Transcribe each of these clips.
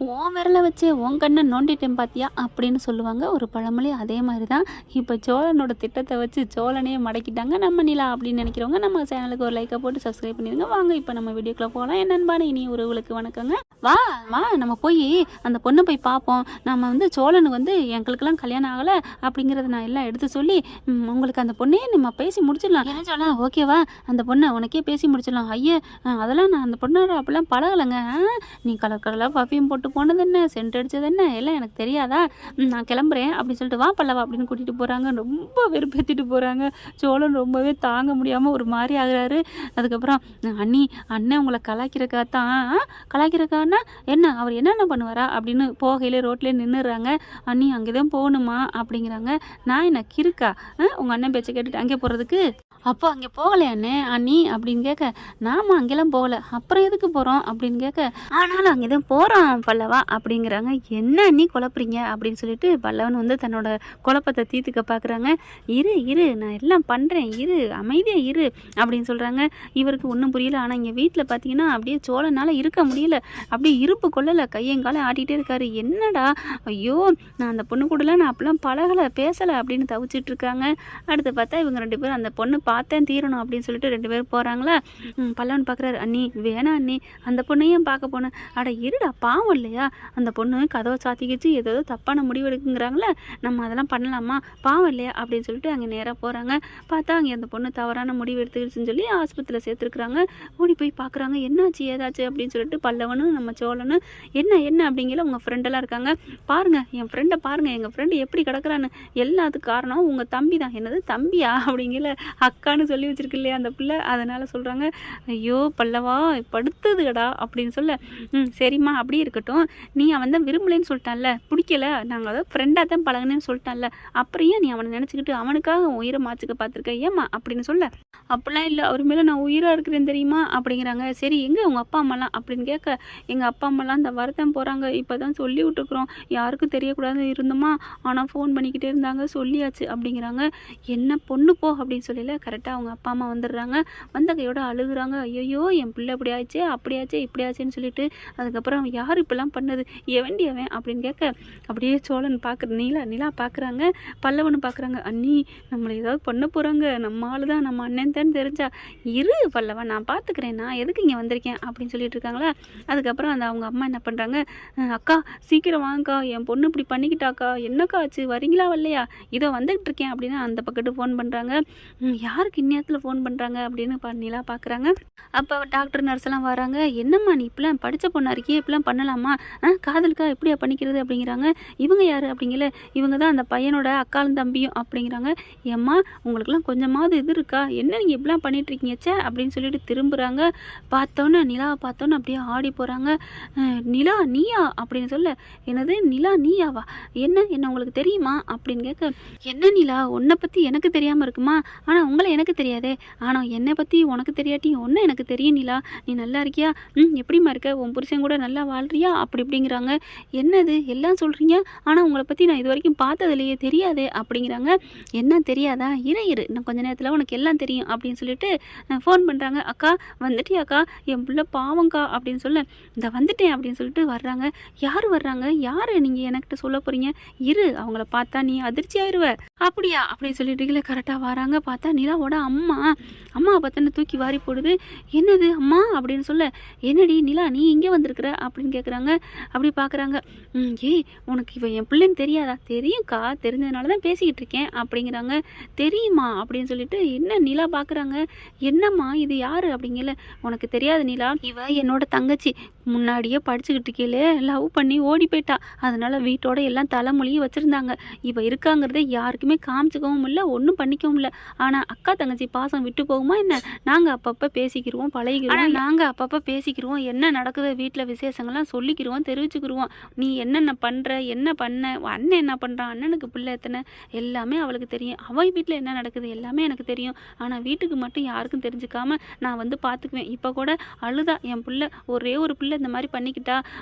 உன் விரலை வச்சு உன் கண்ணை நோண்டிட்டேன் பார்த்தியா அப்படின்னு சொல்லுவாங்க ஒரு பழமொழி. அதே மாதிரி தான் இப்போ சோழனோட திட்டத்தை வச்சு சோழனையே மடக்கிட்டாங்க நம்ம நிலா அப்படின்னு நினைக்கிறவங்க நம்ம சேனலுக்கு ஒரு லைக்கை போட்டு சப்ஸ்கிரைப் பண்ணிடுங்க. வாங்க இப்போ நம்ம வீடியோக்குள்ளே போகலாம். என் நண்பான இனி உறவுகளுக்கு வணக்கங்க. வா வா நம்ம போய் அந்த பொண்ணை போய் பார்ப்போம். நம்ம சோழனுக்கு எங்களுக்கெல்லாம் கல்யாணம் ஆகலை அப்படிங்கிறத நான் எல்லாம் எடுத்து சொல்லி உங்களுக்கு அந்த பொண்ணையே நம்ம பேசி முடிச்சிடலாம். என்ன சொல்லலாம்? ஓகேவா? அந்த பொண்ணை உனக்கே பேசி முடிச்சிடலாம். ஐயே அதெல்லாம் நான் அந்த பொண்ணோட அப்படிலாம் பழகலைங்க. நீ கலர் கலராக பர்ஃப்யூம் போட்டு போனது என்ன, சென்ட் அடித்தது என்ன, எல்லாம் எனக்கு தெரியாதா? நான் கிளம்புறேன் அப்படின்னு சொல்லிட்டு வா பல்லவா அப்படின்னு கூட்டிகிட்டு போகிறாங்க. ரொம்ப வெறுப்பேற்றிட்டு போகிறாங்க. சோழன் ரொம்பவே தாங்க முடியாமல் ஒரு மாதிரி ஆகுறாரு. அதுக்கப்புறம் அண்ணன் உங்களை கலாய்க்கிறக்காத்தான் என்ன அவர் என்னென்ன பண்ணுவாரா அப்படின்னு போகையிலே ரோட்லேயே நின்றுறாங்க. அண்ணி அங்கே தான் போகணுமா அப்படிங்கிறாங்க. நான் என்ன கிறுக்கா உங்கள் அண்ணன் பேச்சை கேட்டுட்டு அங்கே போகிறதுக்கு? அப்போ அங்கே போகலையா அண்ணி அப்படின்னு கேட்க, நாம அங்கெல்லாம் போகலை, அப்புறம் எதுக்கு போகிறோம் அப்படின்னு கேட்க, ஆனாலும் அங்கே தான் போகிறோம் பல்லவா அப்படிங்கிறாங்க. என்ன அண்ணி குழப்புறீங்க அப்படின்னு சொல்லிட்டு பல்லவன் தன்னோட குழப்பத்தை தீர்த்துக்க பார்க்குறாங்க. இரு நான் எல்லாம் பண்ணுறேன், அமைதியாக இரு அப்படின்னு சொல்கிறாங்க. இவருக்கு ஒன்றும் புரியல. ஆனால் இங்கே வீட்டில் பார்த்தீங்கன்னா அப்படியே சோழனால் இருக்க முடியல. அப்படியே இருப்பு கொள்ளலை, கையங்காலம் ஆட்டிகிட்டே இருக்காரு. என்னடா ஐயோ நான் அந்த பொண்ணு கூடலாம் நான் அப்பெல்லாம் பழகலை பேசலை அப்படின்னு தவிச்சிட்டு இருக்காங்க. அடுத்து பார்த்தா இவங்க 2 பேரும் அந்த பொண்ணு பார்த்தேன் தீரணும் அப்படின்னு சொல்லிட்டு 2 பேரும் போகிறாங்களா. பல்லவன் பார்க்குறாரு. அண்ணி வேணாம் அண்ணி, அந்த பொண்ணையும் பார்க்க போனேன். அட இருடா பாவம் இல்லையா, அந்த பொண்ணு கதவை சாத்திக்கிச்சு ஏதோ தப்பான முடிவு எடுக்குங்கிறாங்களே, நம்ம அதெல்லாம் பண்ணலாமா, பாவம் இல்லையா அப்படின்னு சொல்லிட்டு அங்கே நேராக போகிறாங்க. பார்த்தா அங்கே அந்த பொண்ணு தவறான முடிவு எடுத்துக்கிடுச்சுன்னு சொல்லி ஆஸ்பத்திரியில் சேர்த்துருக்குறாங்க. ஓடி போய் பார்க்குறாங்க. என்னாச்சு ஏதாச்சு அப்படின்னு சொல்லிட்டு பல்லவனும் நம்ம சோழனும் என்ன அப்படிங்கிற உங்கள் ஃப்ரெண்டெல்லாம் இருக்காங்க. பாருங்கள் என் ஃப்ரெண்டை பாருங்கள், எங்கள் ஃப்ரெண்டு எப்படி கிடக்குறான்னு. எல்லாத்துக்கு காரணம் உங்கள் தம்பி தான். என்னது தம்பியா அப்படிங்கிற அக்கான்னு சொல்லி வச்சிருக்கு இல்லையா அந்த பிள்ளை. அதனால் சொல்கிறாங்க. ஐயோ பல்லவா படுத்துதுடா அப்படின்னு சொல்ல, சரிம்மா அப்படியே இருக்கட்டும், நீ அவன் தான் விரும்பலைன்னு சொல்லிட்டான்ல, பிடிக்கல, நாங்கள் அதை ஃப்ரெண்டாக தான் பழகுனேன்னு சொல்லிட்டான்ல, அப்புறம் ஏன் நீ அவனை நினச்சிக்கிட்டு அவனுக்காக உயிரை மாச்சுக்க பார்த்துருக்க ஏம்மா அப்படின்னு சொல்ல, அப்படிலாம் இல்லை, அவர் மேலே நான் உயிராக இருக்கிறேன் தெரியுமா அப்படிங்கிறாங்க. சரி எங்கே உங்கள் அப்பா அம்மாலாம் அப்படின்னு கேட்க, எங்கள் அப்பா அம்மாலாம் இந்த வரத்தான் போகிறாங்க, இப்போ தான் சொல்லி விட்டுருக்குறோம், யாருக்கும் தெரியக்கூடாதுன்னு இருந்தோமா, ஆனால் ஃபோன் பண்ணிக்கிட்டே இருந்தாங்க, சொல்லியாச்சு அப்படிங்கிறாங்க. என்ன பொண்ணு போ அப்படின்னு சொல்லல, கரெக்டாக அவங்க அப்பா அம்மா வந்துடுறாங்க. வந்த கையோட அழுகுறாங்க. ஐயோ என் பிள்ளை அப்படியாச்சே அப்படியாச்சே இப்படியாச்சேன்னு சொல்லிட்டு. அதுக்கப்புறம் யார் இப்பெல்லாம் பண்ணது, எவன் அப்படின்னு கேட்க, அப்படியே சோழன் பார்க்குற நிலா பார்க்குறாங்க. பல்லவனு பார்க்குறாங்க. அண்ணி நம்மளை ஏதாவது பண்ண போகிறாங்க, நம்ம ஆள் தான், நம்ம அண்ணன் தான் தெரிஞ்சா, இரு பல்லவா நான் பார்த்துக்கிறேன், நான் எதுக்கு இங்கே வந்திருக்கேன் அப்படின்னு சொல்லிட்டு இருக்காங்களா. அதுக்கப்புறம் அவங்க அம்மா என்ன பண்ணுறாங்க, அக்கா சீக்கிரம் வாங்கக்கா, என் பொண்ணு இப்படி பண்ணிக்கிட்டாக்கா, என்னக்கா ஆச்சு, வரீங்களா வரலையா, இதோ வந்துகிட்டு இருக்கேன் அப்படின்னு அந்த பக்கத்து ஃபோன் பண்ணுறாங்க. யாருக்கு இந்நேரத்தில் ஃபோன் பண்ணுறாங்க அப்படின்னு நிலா பார்க்குறாங்க. அப்போ டாக்டர் நர்ஸ் எல்லாம் வராங்க. என்னம்மா நீ இப்பெல்லாம் படித்த பொண்ணா இருக்கியே, இப்பெல்லாம் பண்ணலாமா, காதலுக்கா எப்படியா பண்ணிக்கிறது அப்படிங்கிறாங்க. இவங்க யார் அப்படிங்கல, இவங்க தான் அந்த பையனோட அக்காலும் தம்பியும் அப்படிங்கிறாங்க. ஏம்மா உங்களுக்குலாம் கொஞ்சமாவது இது இருக்கா, என்ன நீங்கள் இப்படிலாம் பண்ணிகிட்ருக்கீங்க சே அப்படின்னு சொல்லிட்டு திரும்புகிறாங்க. பார்த்தோன்னே நிலாவை பார்த்தோன்னே அப்படியே ஆடி போகிறாங்க. நிலா நீயா அப்படின்னு சொல்ல, என்னது நிலா நீயாவா, என்ன உங்களுக்கு தெரியுமா அப்படின்னு கேட்க, என்ன நிலா உன்னை பற்றி எனக்கு தெரியாமல் இருக்குமா, ஆனால் உங்களை எனக்கு தெரியாதே, ஆனால் என்னை பற்றி உனக்கு தெரியாட்டி ஒன்று எனக்கு தெரியும் நிலா, நீ நல்லா இருக்கியா, எப்படிமா இருக்க, உன் புருஷன் கூட நல்லா வாழ்றியா அப்படி இப்படிங்கிறாங்க. என்னது எல்லாம் சொல்கிறீங்க, ஆனால் உங்களை பற்றி நான் இது வரைக்கும் பார்த்ததில்லையே, தெரியாதே அப்படிங்கிறாங்க. என்ன தெரியாதா, இரு இன்னும் கொஞ்ச நேரத்தில் உனக்கு எல்லாம் தெரியும் அப்படின்னு சொல்லிட்டு ஃபோன் பண்ணுறாங்க. அக்கா வந்துட்டியாக்கா, என் பிள்ளை பாவங்க்கா அப்படின்னு சொல்ல, இந்த வந்துட்டேன் அப்படின்னு சொல்லிட்டு வர்றாங்க. யார் வர்றாங்க, யார் நீங்கள் எனக்கிட்ட சொல்ல போகிறீங்க, இரு அவங்கள பார்த்தா நீ அதிர்ச்சி ஆயிடுவ அப்படியா அப்படின்னு சொல்லிட்டு கரெக்டாக வராங்க. பார்த்தா நிலாவோட அம்மாவை பார்த்தோன்னு தூக்கி வாரி போடுது. என்னது அம்மா அப்படின்னு சொல்ல, என்னடி நிலா நீ இங்கே வந்திருக்கிற அப்படின்னு கேட்குறாங்க. அப்படி பார்க்குறாங்க. ஏய் உனக்கு இவ என் பிள்ளைன்னு தெரியாதா, தெரியும்க்கா, தெரிஞ்சதுனால தான் பேசிக்கிட்டு இருக்கேன் அப்படிங்கிறாங்க. தெரியுமா அப்படின்னு சொல்லிட்டு என்ன நிலா பார்க்குறாங்க. என்னம்மா இது யார் அப்படிங்கல, உனக்கு தெரியாது நிலா, இவ என்னோட தங்கச்சி, முன்னாடியே படிச்சுக்கிட்டு இருக்கீங்களே லவ் பண்ணி ஓடி போயிட்டா, அதனால வீட்டோட எல்லாம் தலைமொழியும் வச்சுருந்தாங்க, இவ இருக்காங்கிறதே யாருக்குமே காமிச்சிக்கவும் இல்லை, ஒன்றும் பண்ணிக்கவும் இல்லை. ஆனால் அக்கா தங்கச்சி பாசம் விட்டு போகுமா என்ன, நாங்கள் அப்பப்போ பேசிக்கிடுவோம் பழகிடுவோம், என்ன நடக்குது வீட்டில் விசேஷங்கள்லாம் சொல்லிக்கிடுவோம் தெரிவிச்சுக்கிடுவோம், நீ என்னென்ன பண்ணுற என்ன பண்ண, அண்ணன் என்ன பண்ணுறான், அண்ணனுக்கு பிள்ளை எத்தனை எல்லாமே அவளுக்கு தெரியும், அவள் வீட்டில் என்ன நடக்குது எல்லாமே எனக்கு தெரியும், ஆனால் வீட்டுக்கு மட்டும் யாருக்கும் தெரிஞ்சுக்காம நான் பார்த்துக்குவேன். இப்போ கூட அழுதா, என் பிள்ளை ஒரே ஒரு பிள்ளை இந்த மாதிரி பண்ணிக்கிட்டா,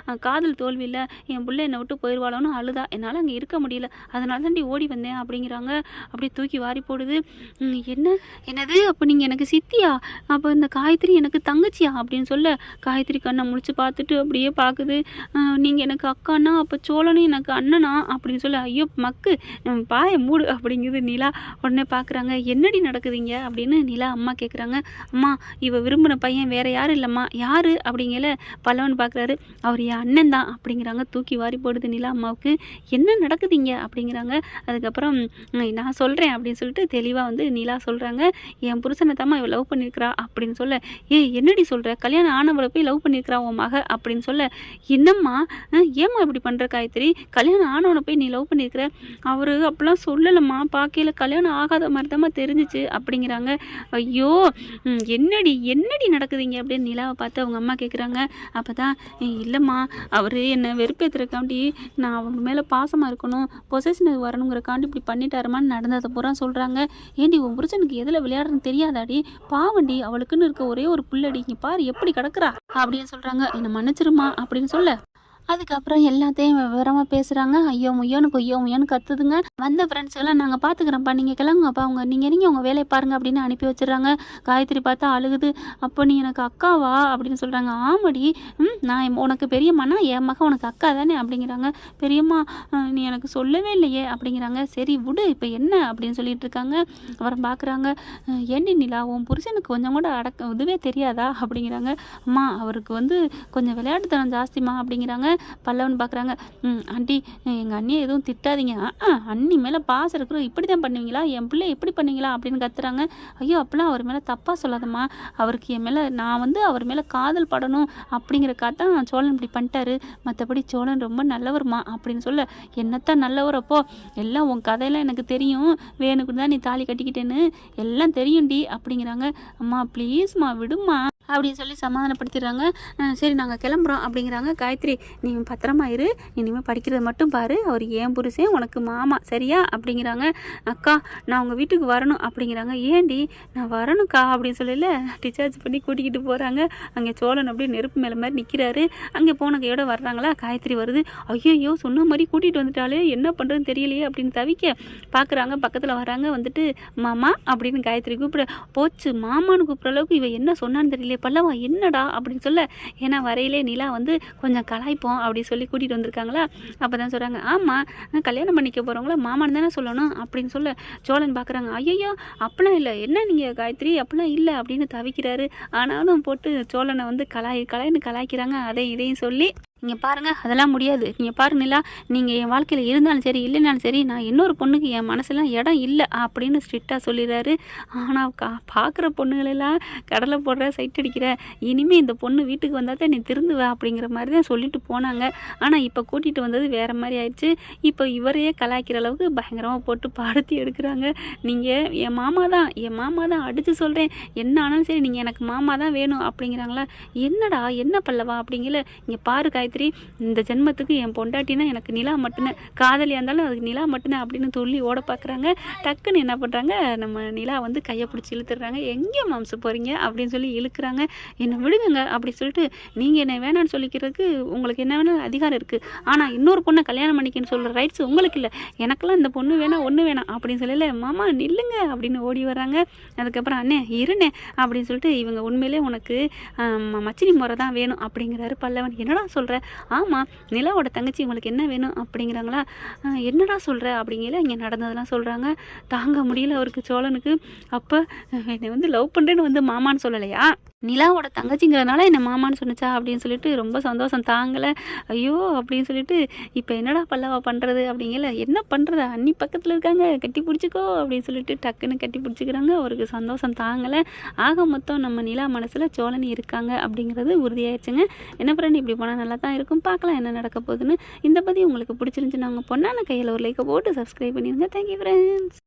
காதல் தோல்வியில் என் பிள்ளை என்னை விட்டு போயிடுவாளோன்னு அழுதா, என்னால் அங்கே இருக்க முடியல, அதனால தான் ஓடி வந்தேன் அப்படிங்கிறாங்க. அப்படியே தூக்கி வாரி போடுது. என்ன உடனே என்னது அப்போ நீங்கள் எனக்கு சித்தியா, அப்போ இந்த காயத்ரி எனக்கு தங்கச்சியா அப்படின்னு சொல்ல காயத்ரி கண்ணை முழிச்சு பார்த்துட்டு அப்படியே பார்க்குது. நீங்கள் எனக்கு அக்கானா அப்போ சோழனும் எனக்கு அண்ணனா அப்படின்னு சொல்ல ஐயோ மக்கு பாய மூடு அப்படிங்குது நிலா. உடனே பார்க்குறாங்க என்னடி நடக்குதுங்க அப்படின்னு நிலா அம்மா கேட்குறாங்க. அம்மா இவ விரும்பின பையன் வேற யாரும் இல்லைம்மா. யார் அப்படிங்கல பல்லவன் பார்க்குறாரு. அவர் என் அண்ணன் தான் அப்படிங்கிறாங்க. தூக்கி வாரி போடுது நிலா அம்மாவுக்கு. என்ன நடக்குதுங்க அப்படிங்கிறாங்க. அதுக்கப்புறம் நான் சொல்கிறேன் அப்படின்னு சொல்லிட்டு தெளிவாக வந்து நிலா சொல்கிறாங்க. என் புருஷனை தாம்மா இவ லவ் பண்ணியிருக்கிறா அப்படின்னு சொல்ல என்னடி சொல்கிற, கல்யாணம் ஆனவளை போய் லவ் பண்ணியிருக்கிறா உன் மக அப்படின்னு சொல்ல என்னம்மா ஏம்மா இப்படி பண்ணுற காயத்ரி, கல்யாணம் ஆனவனை போய் நீ லவ் பண்ணியிருக்கிற, அவர் அப்படிலாம் சொல்லலைம்மா, பார்க்கையில் கல்யாணம் ஆகாத மாதிரி தாம்மா தெரிஞ்சிச்சு அப்படிங்கிறாங்க. ஐயோ என்னடி என்னடி நடக்குதுங்க அப்படின்னு நிலாவை பார்த்து அவங்க அம்மா கேட்குறாங்க. அப்போ தான் இல்லைம்மா அவர் என்னை வெறுப்பேற்றுறக்காண்டி நான் அவங்க மேலே பாசமாக இருக்கணும், பொசஷன் வரணுங்கிறக்காண்டி இப்படி பண்ணிட்டாருமான்னு நடந்ததை பூரா சொல்கிறாங்க. ஏண்டி உன் புருஷனுக்கு எதில் விளையாடுறதுன்னு தெரியாதாடி, பாவண்டி அவளுக்குன்னு இருக்க ஒரே ஒரு புள்ளடி, இங்கே பாரு எப்படி கிடக்குறா அப்படின்னு சொல்கிறாங்க. என்னை மன்னிச்சிருமா அப்படின்னு சொல்ல அதுக்கப்புறம் எல்லாத்தையும் விவரமாக பேசுகிறாங்க. ஐயோ முய்யோன்னு கத்துதுங்க. வந்த ஃப்ரெண்ட்ஸ் எல்லாம் நாங்கள் பார்த்துக்குறோம்ப்பா, நீங்கள் கிளம்புங்கப்பா, நீங்கள் உங்கள் வேலையை பாருங்கள் அப்படின்னு அனுப்பி வச்சிடறாங்க. காயத்ரி பார்த்தா அழுகுது. அப்போ நீ எனக்கு அக்காவா அப்படின்னு சொல்கிறாங்க. ஆமாடி, நான் உனக்கு பெரியம்மானா என் மகன் உனக்கு அக்கா தானே அப்படிங்கிறாங்க. பெரியம்மா நீ எனக்கு சொல்லவே இல்லையே அப்படிங்கிறாங்க. சரி விடு இப்போ என்ன அப்படின்னு சொல்லிட்டு இருக்காங்க. அப்புறம் பார்க்குறாங்க. ஏண்டி நிலா உன் புருஷனுக்கு கொஞ்சம் கூட இதுவே தெரியாதா அப்படிங்கிறாங்க. அம்மா அவருக்கு வந்து கொஞ்சம் விளையாட்டுத்தனம் ஜாஸ்திமா அப்படிங்கிறாங்க. பல்லவன் பார்க்குறாங்க. ஆண்டி எங்கள் அண்ணியை எதுவும் திட்டாதீங்க, அண்ணி மேலே பாசம் இருக்கிறோம், இப்படி தான் பண்ணுவீங்களா, என் பிள்ளை எப்படி பண்ணுவீங்களா அப்படின்னு கத்துறாங்க. ஐயோ அப்பெல்லாம் அவர் மேலே தப்பாக சொல்லாதம்மா, அவருக்கு என் மேலே நான் வந்து அவர் மேலே காதல் படணும் அப்படிங்கிறக்காக தான் சோழன் இப்படி பண்ணிட்டாரு, மற்றபடி சோழன் ரொம்ப நல்லவர்மா அப்படின்னு சொல்ல என்னத்தான் நல்லவர், அப்போ எல்லாம் உன் கதையெல்லாம் எனக்கு தெரியும், வேணுக்கு தான் நீ தாலி கட்டிக்கிட்டேன்னு எல்லாம் தெரியும்டி அப்படிங்கிறாங்க. அம்மா ப்ளீஸ்மா விடுமா அப்படின்னு சொல்லி சமாதானப்படுத்திடுறாங்க. சரி நாங்கள் கிளம்புறோம் அப்படிங்கிறாங்க. காயத்ரி நீ பத்திரமா இரு, இனிமேல் படிக்கிறத மட்டும் பாரு, அவர் ஏன் புருஷன் உனக்கு மாமா சரியா அப்படிங்கிறாங்க. அக்கா நான் உங்கள் வீட்டுக்கு வரணும் அப்படிங்கிறாங்க. ஏண்டி நான் வரணுக்கா அப்படின்னு சொல்லல டிஸ்சார்ஜ் பண்ணி கூட்டிக்கிட்டு போகிறாங்க. அங்கே சோழன் அப்படியே நெருப்பு மேலே மாதிரி நிற்கிறாரு. அங்கே போன கையோட வர்றாங்களா. காயத்ரி வருது. ஐயோ சொன்ன மாதிரி கூட்டிகிட்டு வந்துட்டாலே என்ன பண்ணுறதுன்னு தெரியலையே அப்படின்னு தவிக்க பார்க்குறாங்க. பக்கத்தில் வராங்க. வந்துட்டு மாமா அப்படின்னு காயத்ரி கூப்பிட போச்சு, மாமான்னு கூப்பிட்ற அளவுக்கு இவ என்ன சொன்னான்னு தெரியல. பல்லவா என்னடா அப்படின்னு சொல்ல ஏன்னா வரையிலே நிலா வந்து கொஞ்சம் கலாய்ப்போம் அப்படி சொல்லி கூட்டிகிட்டு வந்திருக்காங்களா. அப்போ தான் சொல்கிறாங்க. ஆமாம் கல்யாணம் பண்ணிக்க போகிறவங்கள மாமான்னு தானே சொல்லணும் அப்படின்னு சொல்ல சோழன் பார்க்குறாங்க. ஐயோ அப்படிலாம் இல்லை, என்ன நீங்கள் காயத்ரி அப்படிலாம் இல்லை அப்படின்னு தவிக்கிறாரு. ஆனாலும் போட்டு சோழனை வந்து கலாய்ன்னு கலாய்க்கிறாங்க. அதையும் இதையும் சொல்லி இங்கே பாருங்கள் அதெல்லாம் முடியாது, நீங்கள் பாருங்களா நீங்கள் என் வாழ்க்கையில் இருந்தாலும் சரி இல்லைனாலும் சரி நான் இன்னொரு பொண்ணுக்கு என் மனசுலாம் இடம் இல்லை அப்படின்னு ஸ்ட்ரிக்டாக சொல்லிடுறாரு. ஆனால் பார்க்குற பொண்ணுகளெல்லாம் கடலை போடுற சைட் அடிக்கிற, இனிமேல் இந்த பொண்ணு வீட்டுக்கு வந்தால் தான் நீ திருந்துவ அப்படிங்கிற மாதிரி தான் சொல்லிட்டு போனாங்க. ஆனால் இப்போ கூட்டிகிட்டு வந்தது வேறு மாதிரி ஆயிடுச்சு. இப்போ இவரையே கலாய்க்கிற அளவுக்கு பயங்கரமாக போட்டு படுத்தி எடுக்கிறாங்க. நீங்கள் என் மாமா தான் அடித்து சொல்கிறேன், என்ன ஆனாலும் சரி நீங்கள் எனக்கு மாமா தான் வேணும் அப்படிங்கிறாங்களா. என்னடா என்ன பல்லவா அப்படிங்கல. இங்கே பாரு காயத்ரி, இந்த ஜென்மத்துக்கு என் பொண்டாட்டினா எனக்கு நிலா மட்டும்தான், காதலியாக இருந்தாலும் அதுக்கு நிலா மட்டும்தான் அப்படின்னு சொல்லி ஓட பார்க்குறாங்க. டக்குன்னு என்ன பண்ணுறாங்க, நம்ம நிலா வந்து கையை பிடிச்சி இழுத்துடுறாங்க. எங்கே மாம்சு போகிறீங்க அப்படின்னு சொல்லி இழுக்கிறாங்க. என்னை விடுங்க அப்படி சொல்லிட்டு நீங்கள் என்னை வேணான்னு சொல்லிக்கிறதுக்கு உங்களுக்கு என்ன வேணாலும் அதிகாரம் இருக்குது, ஆனால் இன்னொரு பொண்ணை கல்யாணம் பண்ணிக்கன்னு சொல்கிற ரைட்ஸ் உங்களுக்கு இல்லை, எனக்கெல்லாம் இந்த பொண்ணு வேணாம் ஒன்று வேணாம் அப்படின்னு சொல்லல. மாமா நில்லுங்க அப்படின்னு ஓடி வராங்க. அதுக்கப்புறம் அண்ணே இருண்ணே அப்படின்னு சொல்லிட்டு இவங்க உண்மையிலே உனக்கு மச்சினி முறை தான் வேணும் அப்படிங்கிறாரு பல்லவன். என்னடா சொல்கிற, ஆமாம் நிலாவோட தங்கச்சி உங்களுக்கு என்ன வேணும் அப்படிங்கிறாங்களா. என்னடா சொல்கிற அப்படிங்கிற இங்கே நடந்ததெல்லாம் சொல்கிறாங்க. தாங்க முடியல அவருக்கு சோழனுக்கு. அப்போ என்னை வந்து லவ் பண்ணுறேன்னு வந்து மாமான்னு சொல்லலையா, நிலாவோட தங்கச்சிங்கிறதுனால என்னை மாமான்னு சொன்னிச்சா அப்படின்னு சொல்லிட்டு ரொம்ப சந்தோஷம் தாங்கலை. ஐயோ அப்படின்னு சொல்லிட்டு இப்போ என்னடா பல்லவா பண்ணுறது அப்படிங்கல. என்ன பண்ணுறது, அண்ணி பக்கத்தில் இருக்காங்க கட்டி பிடிச்சிக்கோ அப்படின்னு சொல்லிட்டு டக்குன்னு கட்டி பிடிச்சிக்கிறாங்க. அவருக்கு சந்தோஷம் தாங்கலை. ஆக மொத்தம் நம்ம நிலா மனசில் சோழன் இருக்காங்க அப்படிங்கிறது உறுதியாயிடுச்சுங்க. என்ன ஃப்ரெண்ட் இப்படி போனால் நல்லா தான் இருக்கும், பார்க்கலாம் என்ன நடக்க போகுதுன்னு. இந்த பற்றி உங்களுக்கு பிடிச்சிருந்துச்சுன்னா அவங்க பொண்ணான கையில் ஒரு லைக்கை போட்டு சப்ஸ்கிரைப் பண்ணிடுங்க. Thank you friends.